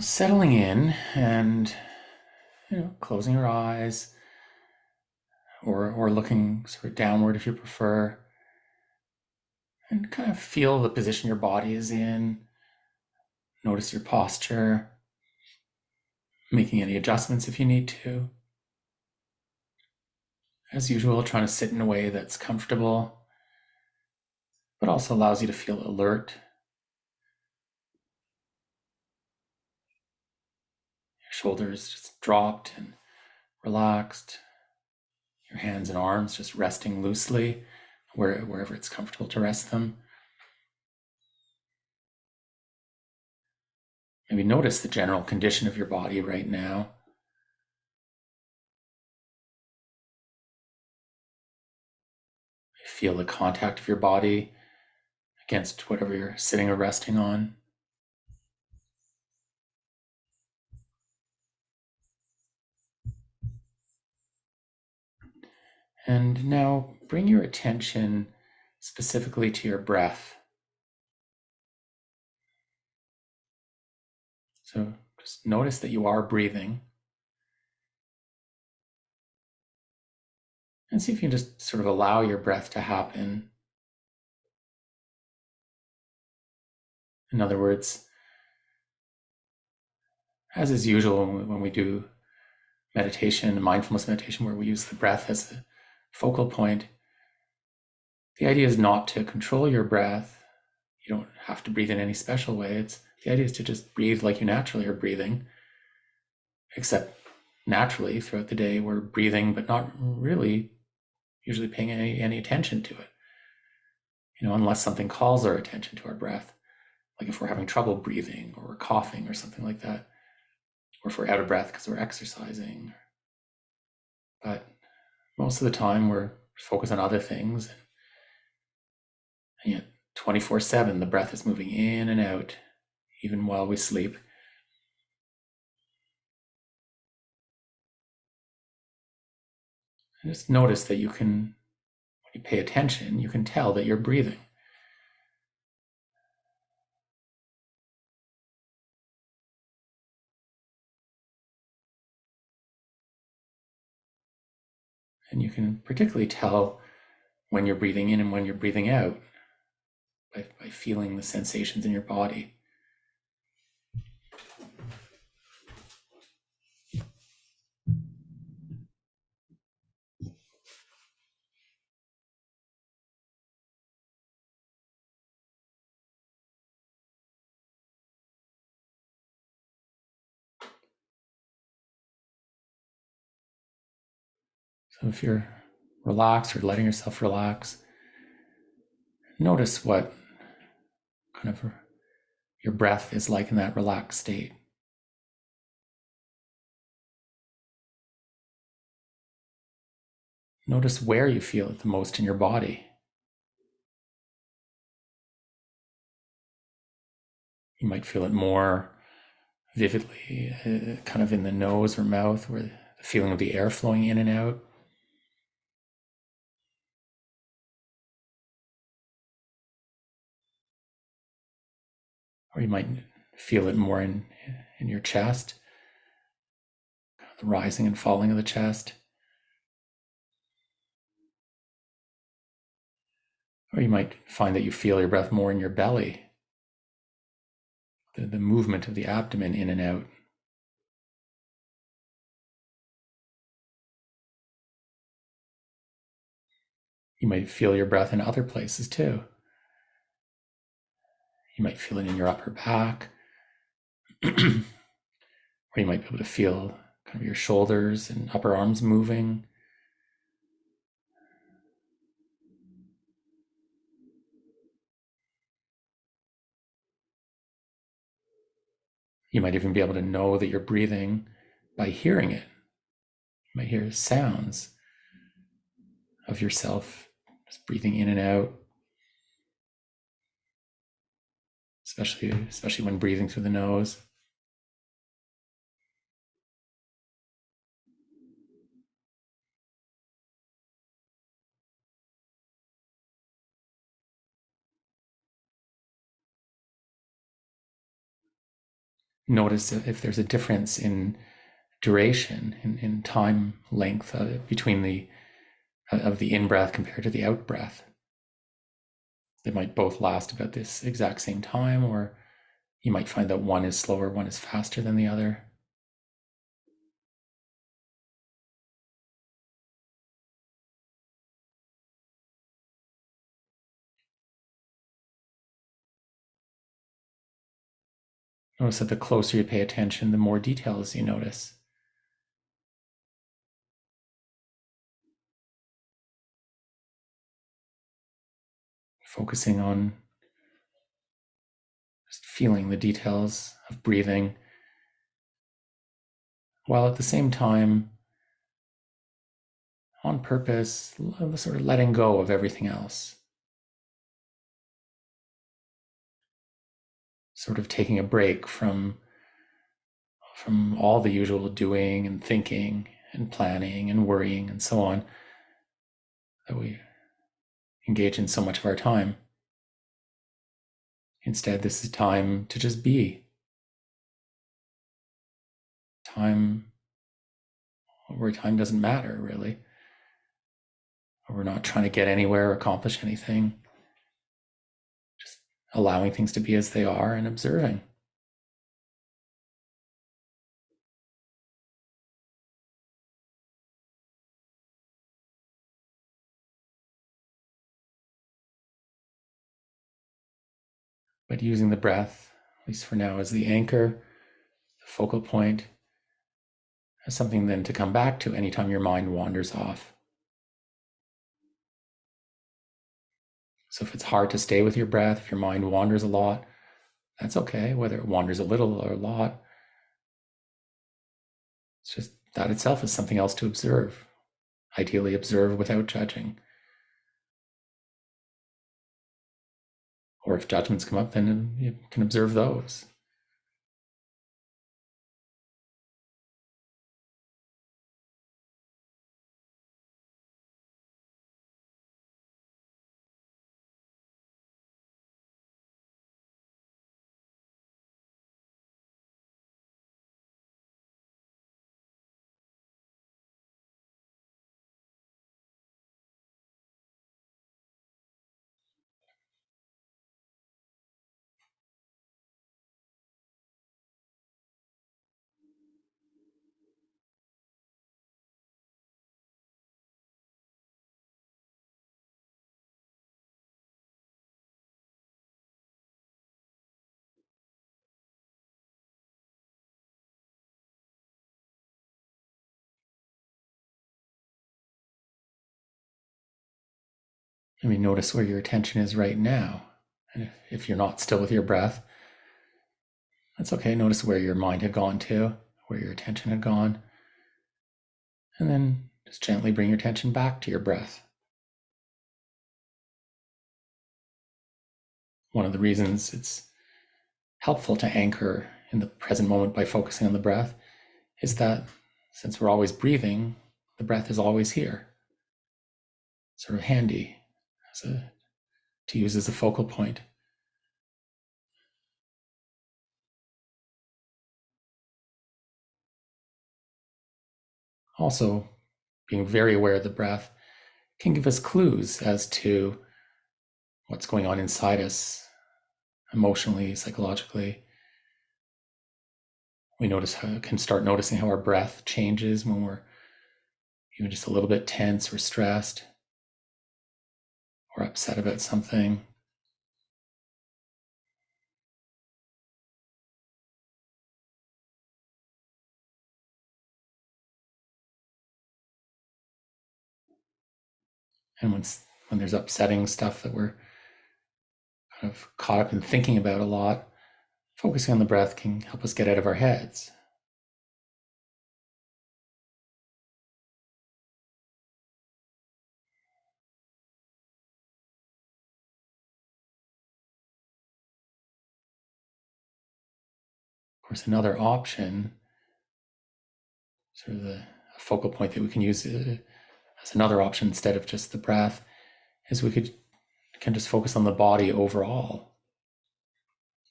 Settling in and closing your eyes or looking sort of downward if you prefer, and kind of feel the position your body is in. Notice your posture, making any adjustments if you need to. As usual, trying to sit in a way that's comfortable, but also allows you to feel alert. Your shoulders just dropped and relaxed. Your hands and arms just resting loosely wherever it's comfortable to rest them. Maybe notice the general condition of your body right now. Feel the contact of your body against whatever you're sitting or resting on. And now bring your attention specifically to your breath. So just notice that you are breathing. And see if you can just sort of allow your breath to happen. In other words, as is usual when we do meditation, mindfulness meditation, where we use the breath as a focal point, the idea is not to control your breath. You don't have to breathe in any special way. The idea is to just breathe like you naturally are breathing, except naturally throughout the day we're breathing, but not really usually paying any attention to it. Unless something calls our attention to our breath, like if we're having trouble breathing or we're coughing or something like that, or if we're out of breath because we're exercising. But most of the time we're focused on other things, and yet 24/7 the breath is moving in and out, even while we sleep. And just notice that when you pay attention, you can tell that you're breathing. And you can particularly tell when you're breathing in and when you're breathing out by feeling the sensations in your body. So if you're relaxed or letting yourself relax, notice what kind of your breath is like in that relaxed state. Notice where you feel it the most in your body. You might feel it more vividly, kind of in the nose or mouth, where the feeling of the air flowing in and out. Or you might feel it more in your chest, the rising and falling of the chest. Or you might find that you feel your breath more in your belly, the movement of the abdomen in and out. You might feel your breath in other places too. You might feel it in your upper back, or you might be able to feel kind of your shoulders and upper arms moving. You might even be able to know that you're breathing by hearing it. You might hear sounds of yourself just breathing in and out, especially when breathing through the nose. notice if there's a difference in duration, in time length between the in-breath compared to the out-breath. They might both last about this exact same time, or you might find that one is slower, one is faster than the other. Notice that the closer you pay attention, the more details you notice. Focusing on just feeling the details of breathing, while at the same time, on purpose, sort of letting go of everything else. Sort of taking a break from all the usual doing and thinking and planning and worrying and so on that we engage in so much of our time. Instead, this is time to just be. Time where time doesn't matter, really. We're not trying to get anywhere or accomplish anything. Just allowing things to be as they are and observing. But using the breath, at least for now, as the anchor, the focal point, as something then to come back to anytime your mind wanders off. So if it's hard to stay with your breath, if your mind wanders a lot, that's okay, whether it wanders a little or a lot. It's just that itself is something else to observe. Ideally, observe without judging. Or if judgments come up, then you can observe those. Maybe notice where your attention is right now. And if you're not still with your breath, that's okay. Notice where your mind had gone to, where your attention had gone. And then just gently bring your attention back to your breath. One of the reasons it's helpful to anchor in the present moment by focusing on the breath is that since we're always breathing, the breath is always here. Sort of handy to use as a focal point. Also, being very aware of the breath can give us clues as to what's going on inside us emotionally, psychologically. We can start noticing how our breath changes when we're even just a little bit tense or stressed or upset about something. And when there's upsetting stuff that we're kind of caught up in thinking about a lot, focusing on the breath can help us get out of our heads. Of course, another option, sort of the focal point that we can use as another option instead of just the breath, is we can just focus on the body overall,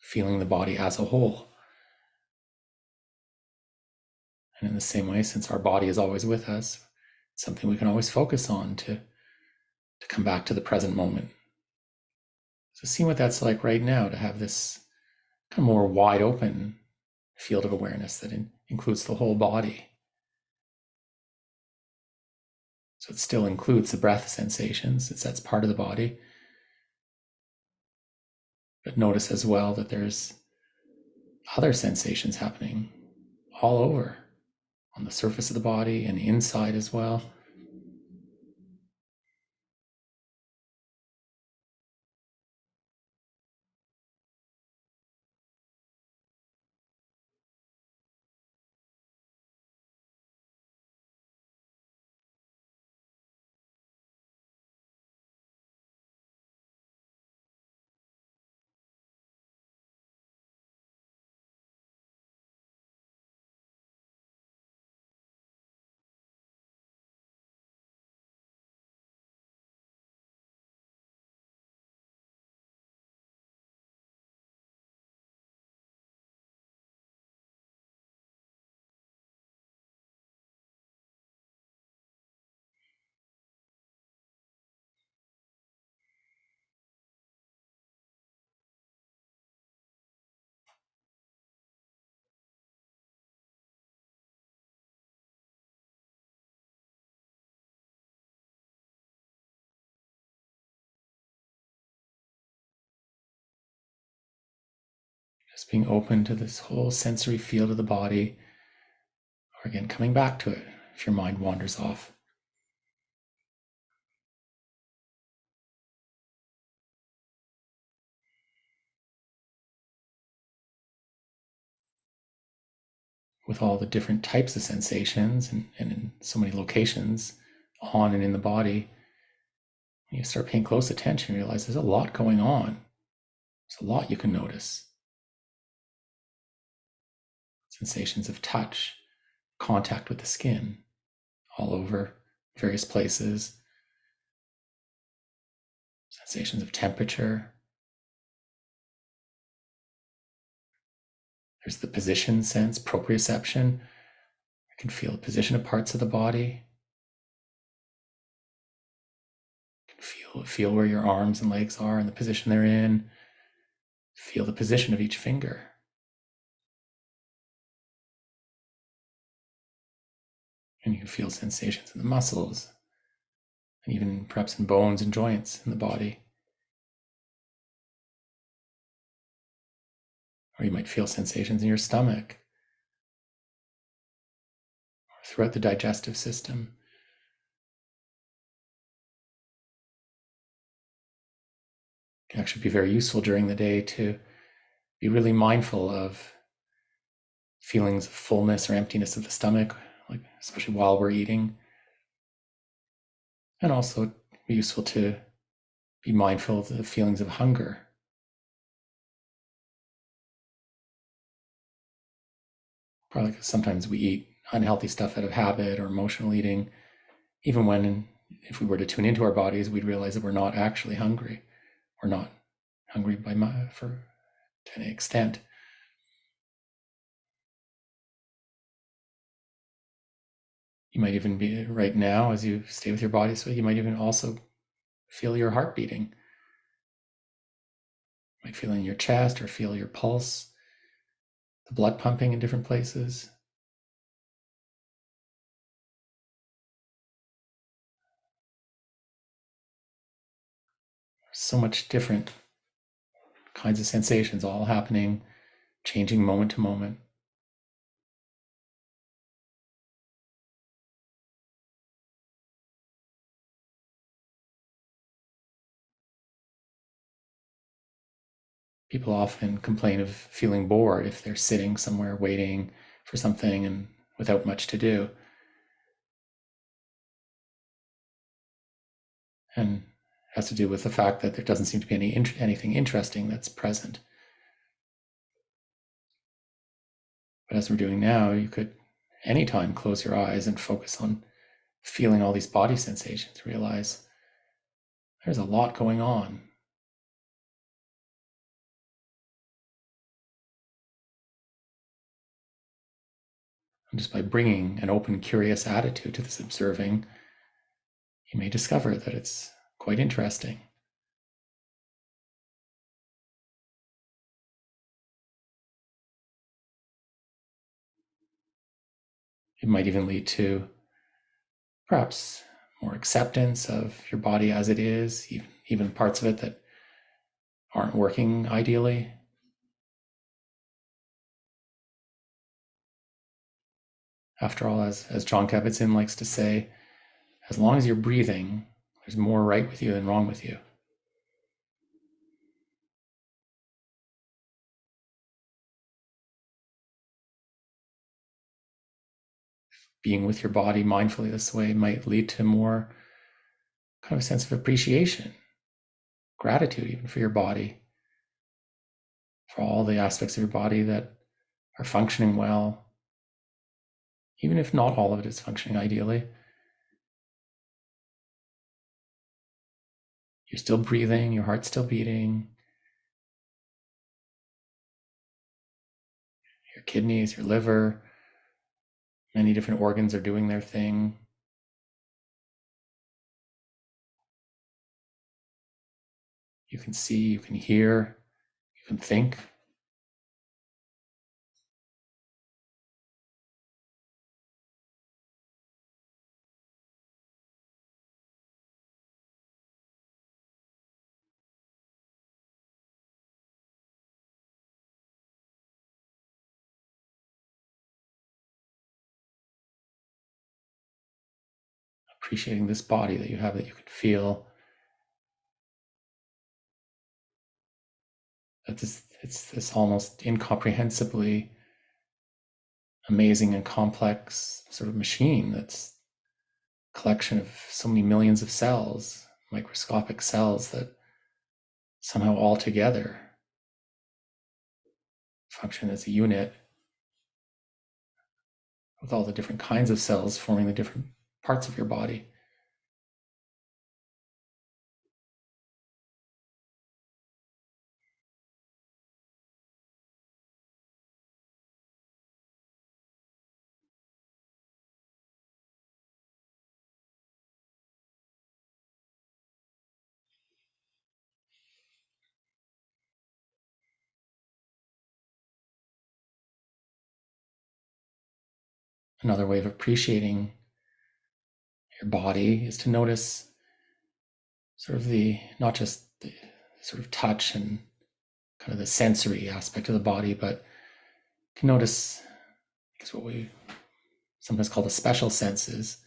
feeling the body as a whole. And in the same way, since our body is always with us, it's something we can always focus on to come back to the present moment. So see what that's like right now, to have this kind of more wide open field of awareness that includes the whole body. So it still includes the breath sensations, that's part of the body. But notice as well that there's other sensations happening all over, on the surface of the body and inside as well. Just being open to this whole sensory field of the body, or again, coming back to it if your mind wanders off. With all the different types of sensations and in so many locations on and in the body, when you start paying close attention, you realize there's a lot going on. There's a lot you can notice. Sensations of touch, contact with the skin, all over various places. Sensations of temperature. There's the position sense, proprioception. You can feel the position of parts of the body. You can feel where your arms and legs are and the position they're in. Feel the position of each finger. And you can feel sensations in the muscles, and even perhaps in bones and joints in the body. Or you might feel sensations in your stomach, or throughout the digestive system. It can actually be very useful during the day to be really mindful of feelings of fullness or emptiness of the stomach, like especially while we're eating. And also be useful to be mindful of the feelings of hunger. Probably because sometimes we eat unhealthy stuff out of habit or emotional eating, even when, if we were to tune into our bodies, we'd realize that we're not actually hungry. We're not hungry to any extent. You might even be, right now, as you stay with your body, so you might even also feel your heart beating. You might feel it in your chest or feel your pulse, the blood pumping in different places. There's so much different kinds of sensations all happening, changing moment to moment. People often complain of feeling bored if they're sitting somewhere waiting for something and without much to do. And it has to do with the fact that there doesn't seem to be anything interesting that's present. But as we're doing now, you could anytime close your eyes and focus on feeling all these body sensations. Realize there's a lot going on. And just by bringing an open, curious attitude to this observing, you may discover that it's quite interesting. It might even lead to perhaps more acceptance of your body as it is, even parts of it that aren't working ideally. After all, as Jon Kabat-Zinn likes to say, as long as you're breathing, there's more right with you than wrong with you. Being with your body mindfully this way might lead to more kind of a sense of appreciation, gratitude even for your body, for all the aspects of your body that are functioning well, even if not all of it is functioning ideally. You're still breathing, your heart's still beating, your kidneys, your liver, many different organs are doing their thing. You can see, you can hear, you can think. Appreciating this body that you have, that you can feel that it's this almost incomprehensibly amazing and complex sort of machine that's a collection of so many millions of cells, microscopic cells that somehow all together function as a unit with all the different kinds of cells forming the different parts of your body. Another way of appreciating your body is to notice sort of not just the sort of touch and kind of the sensory aspect of the body, but you can notice what we sometimes call the special senses: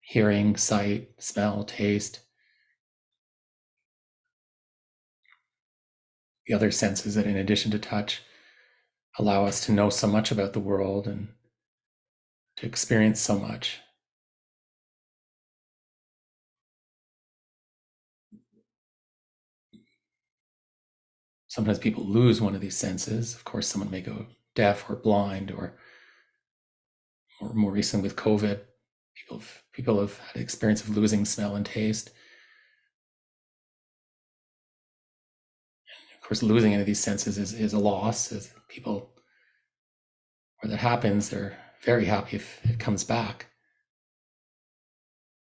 hearing, sight, smell, taste. The other senses that, in addition to touch, allow us to know so much about the world and to experience so much. Sometimes people lose one of these senses. Of course, someone may go deaf or blind, or more recent with COVID, people have had experience of losing smell and taste. Of course, losing any of these senses is a loss. As people, where that happens, they're very happy if it comes back.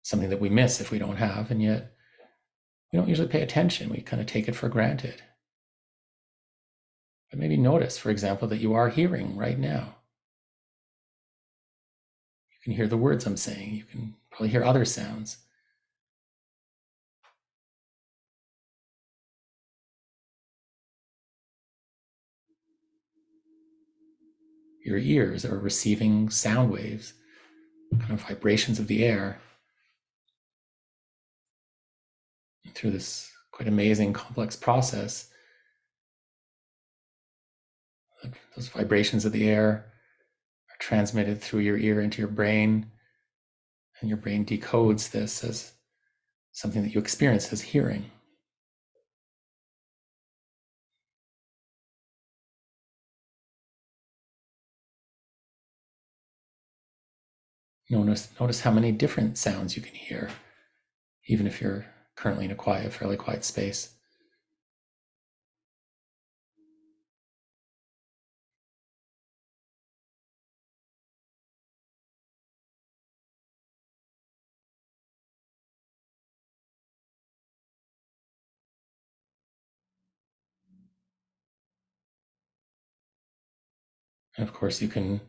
Something that we miss if we don't have, and yet we don't usually pay attention. We kind of take it for granted. But maybe notice, for example, that you are hearing right now. You can hear the words I'm saying. You can probably hear other sounds. Your ears are receiving sound waves, kind of vibrations of the air. And through this quite amazing, complex process, those vibrations of the air are transmitted through your ear into your brain, and your brain decodes this as something that you experience as hearing. Notice how many different sounds you can hear, even if you're currently in a fairly quiet space. And of course, you can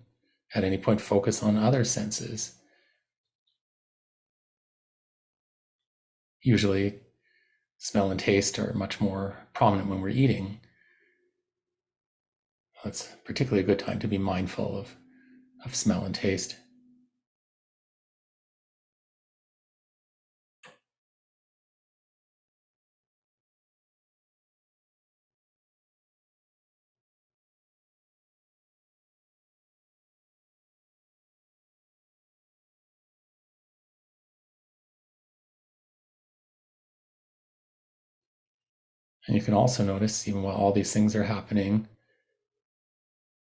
at any point focus on other senses. Usually, smell and taste are much more prominent when we're eating. That's particularly a good time to be mindful of smell and taste. And you can also notice, even while all these things are happening,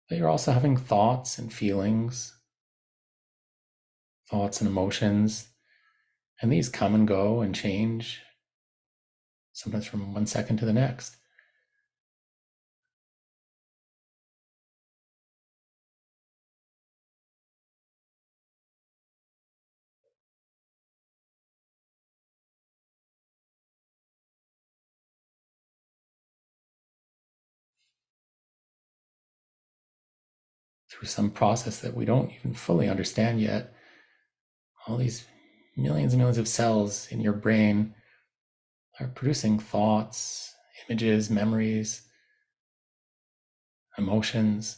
that you're also having thoughts and feelings, thoughts and emotions, and these come and go and change, sometimes from one second to the next. Through some process that we don't even fully understand yet, all these millions and millions of cells in your brain are producing thoughts, images, memories, emotions.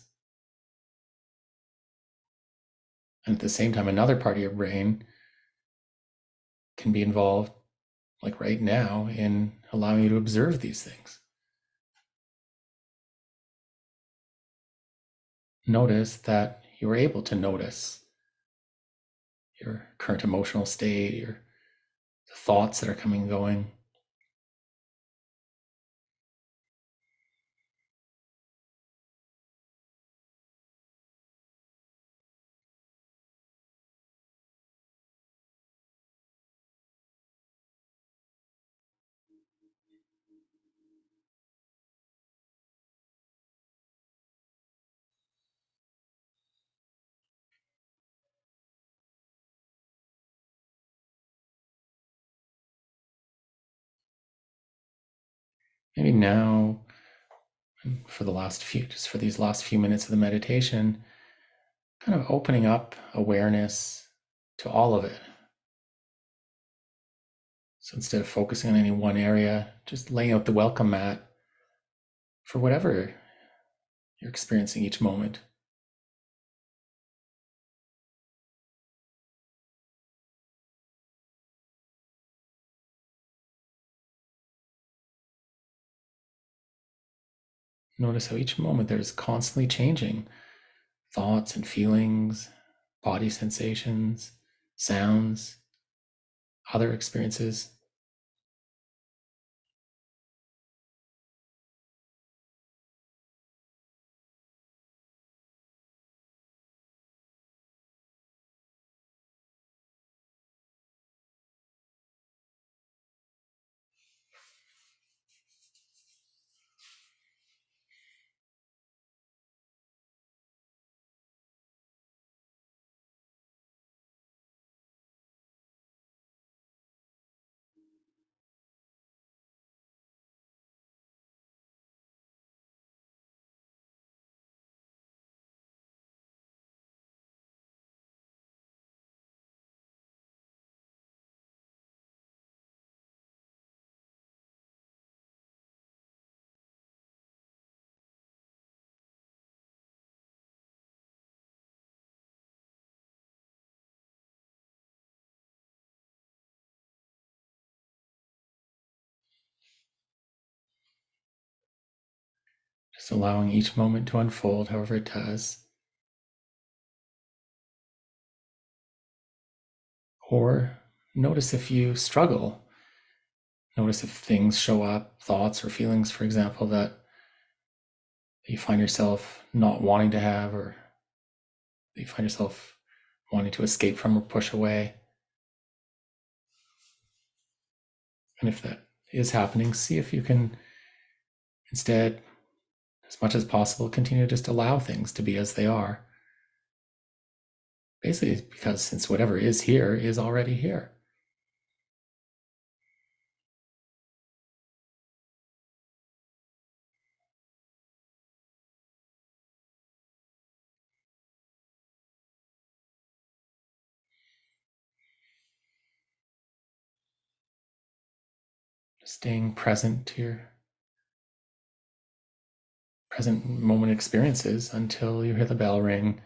And at the same time, another part of your brain can be involved, like right now, in allowing you to observe these things. Notice that you're able to notice your current emotional state, the thoughts that are coming and going. Maybe now, for these last few minutes of the meditation, kind of opening up awareness to all of it. So instead of focusing on any one area, just laying out the welcome mat for whatever you're experiencing each moment. Notice how each moment there's constantly changing thoughts and feelings, body sensations, sounds, other experiences. Just allowing each moment to unfold however it does. Or notice if you struggle. Notice if things show up, thoughts or feelings, for example, that you find yourself not wanting to have, or that you find yourself wanting to escape from or push away. And if that is happening, see if you can instead, as much as possible, continue to just allow things to be as they are. Basically, because since whatever is here is already here. staying present to your present moment experiences until you hear the bell ring